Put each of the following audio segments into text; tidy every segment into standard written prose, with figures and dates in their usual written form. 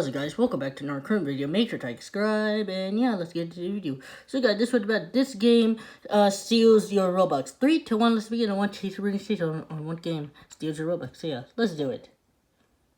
What's up guys, welcome back to our current video. Make sure to subscribe and yeah, let's get into the video. So guys, this was about this game steals your Robux. 3, 2, 1, let's begin. I want to see on one game steals your Robux. So yeah, let's do it.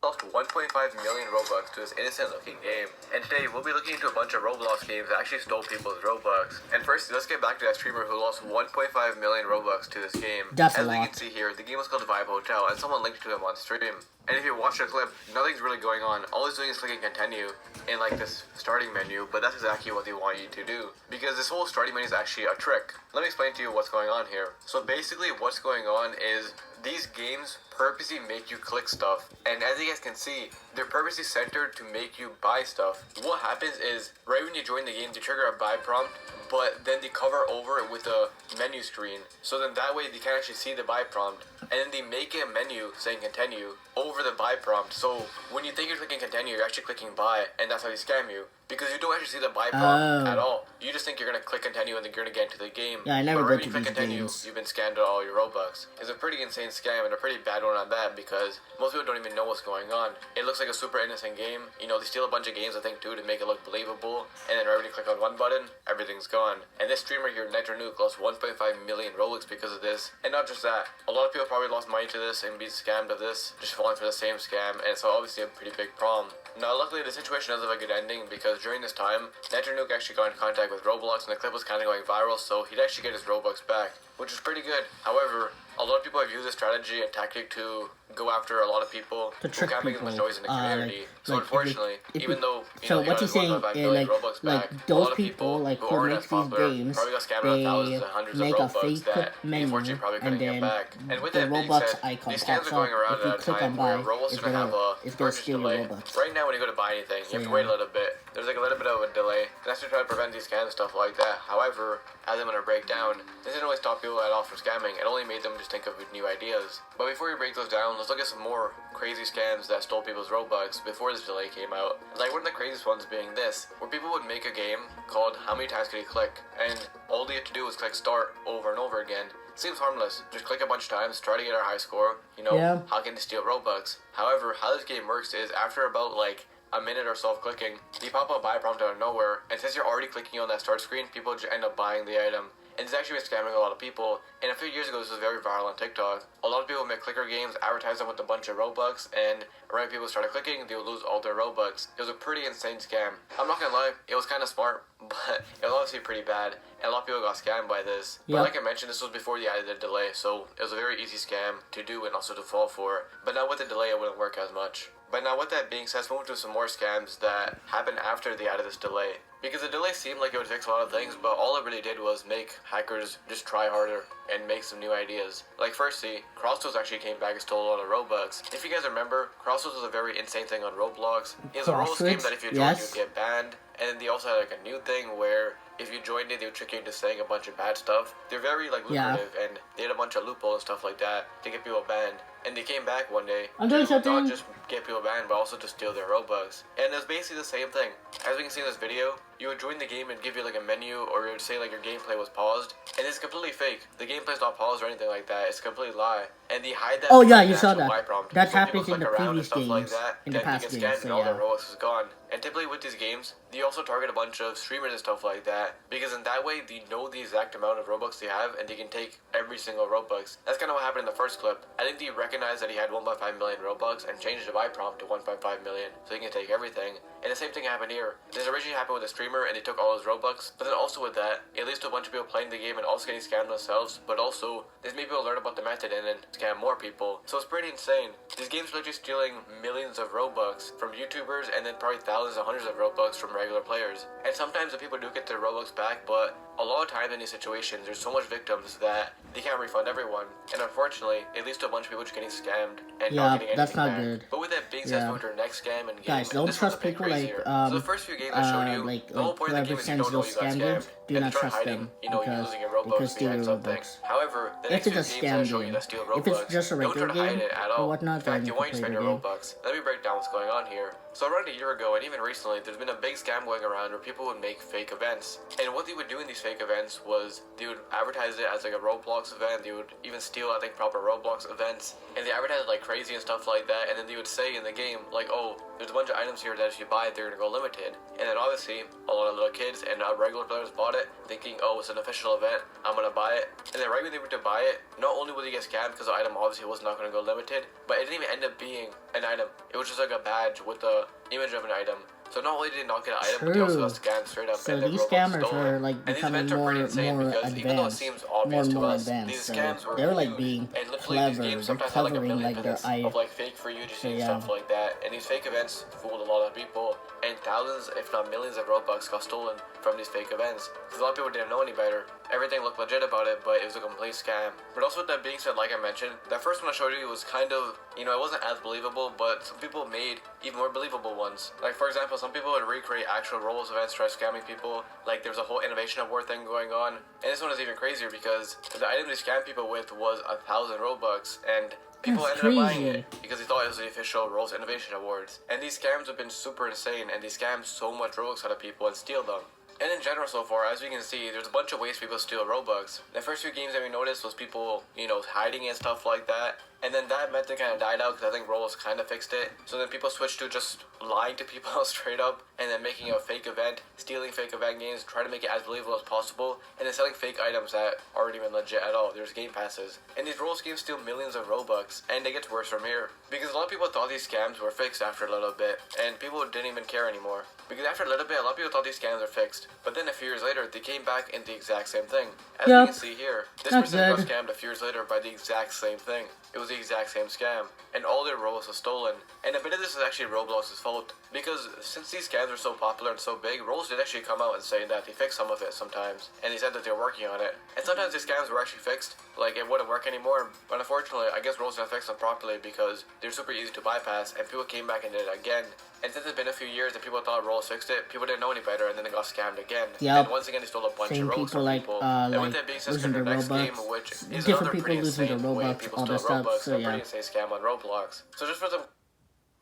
Lost 1.5 million Robux to this innocent looking game, and today we'll be looking into a bunch of Roblox games that actually stole people's Robux. And first, let's get back to that streamer who lost 1.5 million Robux to this game. That's As a we lot. can see here, the game was called Vibe Hotel, and someone linked to him on stream. And if you watch the clip, nothing's really going on. All he's doing is clicking continue in like this starting menu, but that's exactly what they want you to do. Because this whole starting menu is actually a trick. Let me explain to you what's going on here. So basically what's going on is these games purposely make you click stuff, and as you guys can see, they're purposely centered to make you buy stuff. What happens is, right when you join the game, they trigger a buy prompt, but then they cover over it with a menu screen, so then that way they can't actually see the buy prompt, and then they make a menu saying continue over the buy prompt, so when you think you're clicking continue, you're actually clicking buy, and that's how they scam you. Because you don't actually see the buy prompt at all. You just think you're gonna click continue and then you're gonna get into the game. Yeah, I never but go right to when you click these continue, games. you've been scammed of all your Robux. It's a pretty insane scam and a pretty bad one on that because most people don't even know what's going on. It looks like a super innocent game. You know, they steal a bunch of games I think too to make it look believable, and then right when you click on one button, everything's gone. And this streamer here, networkini, lost 1.5 million Robux because of this. And not just that, a lot of people probably lost money to this and be scammed of this, just falling for the same scam, and it's obviously a pretty big problem. Now, luckily, the situation doesn't have a good ending because during this time, networkini actually got in contact with Roblox and the clip was kind of going viral, so he'd actually get his Robux back, which is pretty good. However, a lot of people have used this strategy and tactic to go after a lot of people To who trick can't make as people. much noise in the community. So unfortunately, even though so you what got he's saying, 1.5 million Robux back, a those lot of people like who who aren't make as these popular games, probably got scammed out of thousands they and hundreds make of a Robux fake that menu unfortunately probably and couldn't get then back. And with the that being Robux said, icon these scams pops are going up. around If you at a click time on where buy, Roblox is it's going to have a gonna purchase steal your delay. Robux. Right now when you go to buy anything, you have to wait a little bit. There's like a little bit of a delay. That's to try to prevent these scams and stuff like that. However, as I'm going to break down, this didn't really stop people at all from scamming. It only made them just think of new ideas. But before we break those down, let's look at some more crazy scams that stole people's Robux before this delay came out. Like one of the craziest ones being this, where people would make a game called How Many Times Can You Click? And all they had to do was click start over and over again. Seems harmless. Just click a bunch of times, try to get a high score. You know, Yeah. how can they steal Robux? However, how this game works is after about like a minute or so of clicking, you pop up a buy prompt out of nowhere, and since you're already clicking on that start screen, people just end up buying the item. And it's actually been scamming a lot of people. And a few years ago, this was very viral on TikTok. A lot of people make clicker games, advertise them with a bunch of Robux, and right when people started clicking, they would lose all their Robux. It was a pretty insane scam. I'm not gonna lie, it was kind of smart, but it was obviously pretty bad. And a lot of people got scammed by this. But Yep. like I mentioned, this was before they added the delay, so it was a very easy scam to do and also to fall for. But now with the delay, it wouldn't work as much. But now with that being said, let's move to some more scams that happened after they added this delay. Because the delay seemed like it would fix a lot of things, but all it really did was make hackers just try harder and make some new ideas. Like firstly, Crossroads actually came back and stole a lot of Robux. If you guys remember, Crossroads was a very insane thing on Roblox. It was a role scheme Crossroads? that if you joined, Yes. you'd get banned. And then they also had like a new thing where if you joined it, they would trick you into saying a bunch of bad stuff. They're very like Yeah. lucrative, and they had a bunch of loopholes and stuff like that to get people banned. And they came back one day I'm doing to something. not just get people banned, but also to steal their Robux. And it's basically the same thing. As we can see in this video, you would join the game and give you like a menu, or it would say like your gameplay was paused, and it's completely fake. The gameplay's not paused or anything like that. It's a complete lie, and they hide that. Oh, yeah, behind you the saw actual that. buy prompt. That So when happens people in the click around and previous stuff like games, that, in the then past they get games, scammed so and all their yeah. Robux is gone. And typically with these games, they also target a bunch of streamers and stuff like that, because in that way they know the exact amount of Robux they have, and they can take every single Robux. That's kind of what happened in the first clip. I think they recognized that he had 1.5 million Robux and changed the buy prompt to 1.5 million, so he can take everything. And the same thing happened here. This originally happened with a streamer, and they took all his Robux. But then also with that, it leads to a bunch of people playing the game and also getting scammed themselves. But also, this made people learn about the method and then scam more people. So it's pretty insane. These games are literally stealing millions of Robux from YouTubers, and then probably thousands and hundreds of Robux from regular players. And sometimes the people do get their Robux back, but a lot of times in these situations, there's so much victims that they can't refund everyone. And unfortunately, it leads to a bunch of people just getting scammed and Yeah, not getting anything that's not back. good. But with that being said, Yeah. let's move to our next scam and game. Guys, And don't this one's trust a bit people like, crazier. So the first few games I showed you, the whole point of the whoever game is you sends don't know those you got scam scammed. games, do and not you try trust hiding, them, you know, you're because losing your they could Robux steal behind your something. Robux. However, the If next it's few a games scam I show you game. that steal If it's Robux, just a don't try regular to hide game it at or all. whatnot, In fact, then you you want can to play spend the your game. Robux. Let me break down what's going on here. So around a year ago, and even recently, there's been a big scam going around where people would make fake events. And what they would do in these fake events was they would advertise it as like a Roblox event. They would even steal, I think, proper Roblox events. And they advertise it like crazy and stuff like that. And then they would say in the game, like, oh, there's a bunch of items here that if you buy it, they're gonna go limited. And then obviously, a lot of little kids and regular players bought it, thinking, oh, it's an official event, I'm gonna buy it. And then right when they went to buy it, not only will you get scammed because the item obviously was not gonna go limited, but it didn't even end up being an item. It was just like a badge with the image of an item. So not only did they not get an item, but they also got scammed straight up. So and these scammers are like and becoming more advanced, even though it seems obvious to us, these scams were they're like huge. being And literally, clever. these games They're sometimes had like a covering million like their visits of like fake for UGC and stuff like that. And these fake events fooled a lot of people, and thousands, if not millions, of Robux got stolen from these fake events. Because a lot of people didn't know any better. Everything looked legit about it, but it was a complete scam. But also with that being said, like I mentioned, that first one I showed you was kind of, it wasn't as believable, but some people made even more believable ones. Like for example, some people would recreate actual Roblox events, try scamming people. Like there's a whole innovation award thing going on. And this one is even crazier because the item they scammed people with was 1,000 Robux, and people ended up buying it because they thought it was the official Roblox Innovation Awards. And these scams have been super insane, and they scam so much Robux out of people and steal them. And in general so far, as we can see, there's a bunch of ways people steal Robux. The first few games that we noticed was people, hiding and stuff like that. And then that method kind of died out because I think Roblox kind of fixed it. So then people switched to just lying to people straight up and then making a fake event, stealing fake event games, trying to make it as believable as possible, and then selling fake items that aren't even legit at all. There's game passes. And these Roblox games steal millions of Robux, and it gets worse from here. Because a lot of people thought these scams were fixed after a little bit, and people didn't even care anymore. Because after a little bit, a lot of people thought these scams were fixed. But then a few years later, they came back in the exact same thing. As you can see here, this person got scammed a few years later by the exact same thing. It was the exact same scam, and all their Robux was stolen. And a bit of this is actually Roblox's fault, because since these scams were so popular and so big, Roblox did actually come out and say that they fixed some of it sometimes, and they said that they're working on it. And sometimes these scams were actually fixed, like it wouldn't work anymore, but unfortunately, I guess Roblox didn't fix them properly because they're super easy to bypass, and people came back and did it again. And since it's been a few years and people thought Roblox fixed it, people didn't know any better, and then they got scammed again. And once again, they stole a bunch of Robux from people. And with that being said, the next game, which is another pretty insane way people steal Robux, so pretty insane scam on Roblox. So just for the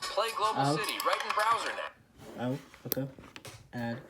play Global City right in browser now. Oh, okay. Add.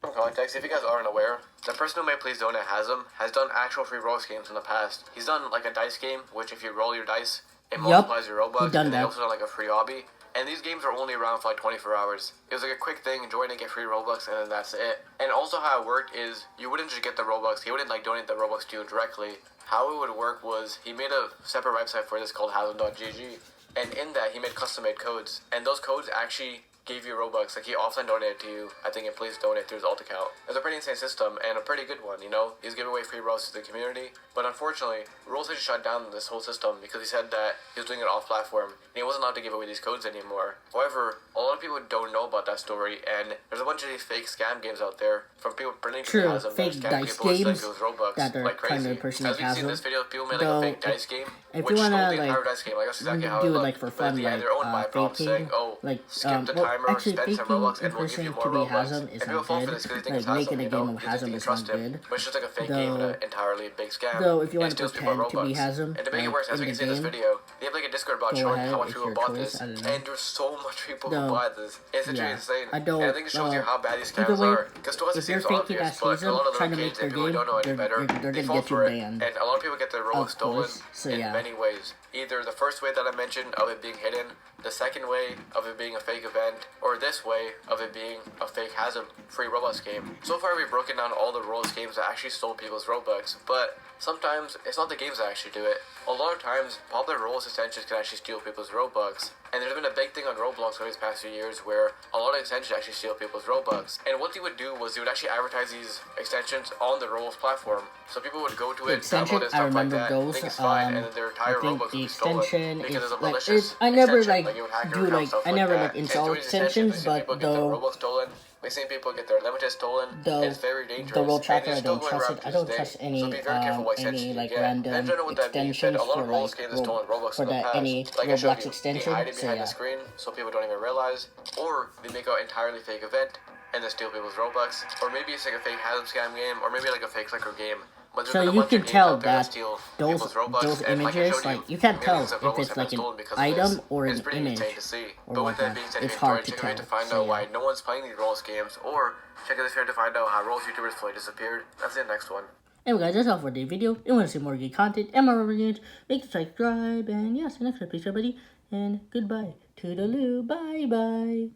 From context, if you guys aren't aware, the person who made Please Donate has done actual free Roblox games in the past. He's done like a dice game, which if you roll your dice, it multiplies your Robux, and he also done like a free hobby. And these games are only around for like 24 hours. It was like a quick thing, join and get free Robux, and then that's it. And also how it worked is, you wouldn't just get the Robux, he wouldn't like donate the Robux to you directly. How it would work was, he made a separate website for this called Hasm.gg, and in that he made custom-made codes, and those codes actually gave you Robux. Like he offline donated to you, I think, in Please Donate through his alt account. It's a pretty insane system and a pretty good one, He's giving away free Robux to the community, but unfortunately, Roblox had shut down this whole system because he said that he was doing it off-platform and he wasn't allowed to give away these codes anymore. However, a lot of people don't know about that story, and there's a bunch of these fake scam games out there from people pretending to be Hasm, fake dice games Robux, that are like crazy. kind of personally As we can see in this video, people made like a fake dice game, if you wanna like dice game. Like that's exactly how do it it looked. like for fun, like faking, like skip the timer, actually spend some faking Robux, and we'll give you more Robux. Hasm is not good. Like making a game of Hasm is not good. But it's just like a fake game and an entirely big scam. Though if you want to pretend to be Hasm, and to make it worse, as we can see in this video, they have like a Discord bot showing how much people bought this, and there's so much people who bought this. It's literally insane. And I think it shows you how bad these scams are. Because to us it seems obvious, but a lot of little kids and people who don't know any better, they fall for it. And a lot of people get their Robux stolen in many ways. Either the first way that I mentioned of it being hidden, the second way of it being a fake event, or this way of it being a fake Hasm free Roblox game. So far we've broken down all the Roblox games that actually stole people's Robux, but sometimes it's not the games that actually do it. A lot of times, popular Roblox extensions can actually steal people's Robux. And there's been a big thing on Roblox over these past few years where a lot of extensions actually steal people's Robux. And what they would do was they would actually advertise these extensions on the Roblox platform. So people would go to it, download it, stuff like that, think it's fine, and then their entire Robux would be stolen because of a malicious I never like it would hack do your account, like stuff I never that. like install extensions, but people get their Robux stolen. We've seen people get their limited stolen. It's very dangerous. The role tracker, I don't trust it. I don't trust any like random extensions for like any Roblox extension. So yeah. The screen, so people don't even realize, or they make an entirely fake event and then steal people's Robux, or maybe it's like a fake Hasm scam game, or maybe like a fake clicker game. So you can tell that those images, like you can't tell if it's like an item or an image or whatnot. It's hard to tell. Find out why no one's playing these Roblox games, or check out this video to find out how Roblox YouTubers fully disappeared. That's the next one. Anyway guys, that's all for the video. If you want to see more geek content and more reviews, make sure to subscribe, and yeah, see you next time, peace everybody, and goodbye. Toodaloo, bye bye.